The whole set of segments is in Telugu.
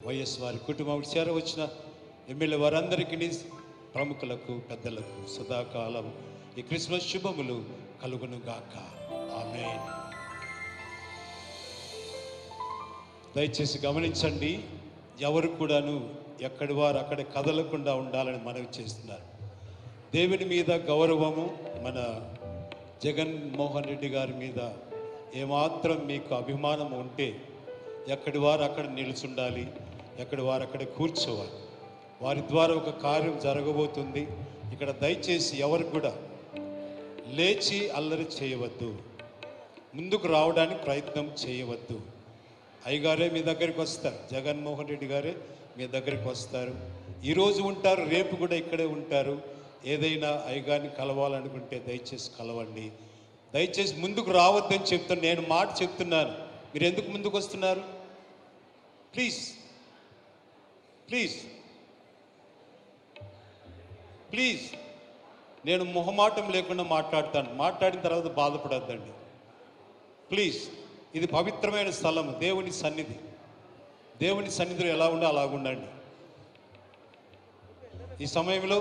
వైఎస్ వారి కుటుంబం చేరవచ్చిన ఎమ్మెల్యే వారందరికీ, ప్రముఖులకు, పెద్దలకు సదాకాలం ఈ క్రిస్మస్ శుభములు కలుగును గాక. ఆమేన్. దయచేసి గమనించండి, ఎవరు కూడాను ఎక్కడి వారు అక్కడ కదలకుండా ఉండాలని మనవి చేస్తున్నారు. దేవుని మీద గౌరవము, మన జగన్మోహన్ రెడ్డి గారి మీద ఏమాత్రం మీకు అభిమానం ఉంటే ఎక్కడి వారు అక్కడ నిలుచుండాలి, ఎక్కడి వారు అక్కడ కూర్చోవాలి. వారి ద్వారా ఒక కార్యం జరగబోతుంది ఇక్కడ. దయచేసి ఎవరు కూడా లేచి అల్లరి చేయవద్దు, ముందుకు రావడానికి ప్రయత్నం చేయవద్దు. అయ్యగారే మీ దగ్గరికి వస్తారు, జగన్మోహన్ రెడ్డి గారే మీ దగ్గరికి వస్తారు. ఈరోజు ఉంటారు, రేపు కూడా ఇక్కడే ఉంటారు. ఏదైనా అయ్యగారిని కలవాలనుకుంటే దయచేసి కలవండి. దయచేసి ముందుకు రావద్దని చెప్తాను. నేను మాట చెప్తున్నాను, మీరు ఎందుకు ముందుకు వస్తున్నారు? ప్లీజ్ ప్లీజ్ ప్లీజ్, నేను మొహమాటం లేకుండా మాట్లాడతాను. మాట్లాడిన తర్వాత బాధపడద్దండి ప్లీజ్. ఇది పవిత్రమైన స్థలం, దేవుని సన్నిధి. దేవుని సన్నిధిలో ఎలా ఉందో అలా ఉండండి. ఈ సమయంలో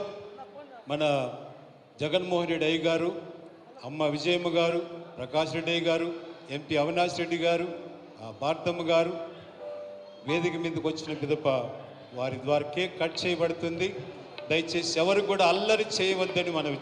మన జగన్మోహన్ రెడ్డి అయ్య గారు, అమ్మ విజయమ్మ గారు, ప్రకాష్ రెడ్డి అయ్య గారు, ఎంపీ అవినాష్ రెడ్డి గారు, భారతమ్మ గారు వేదిక మీదకి వచ్చిన పిదప వారి ద్వారా కేక్ కట్ చేయబడుతుంది. దయచేసి ఎవరు కూడా అల్లరి చేయవద్దని మనవి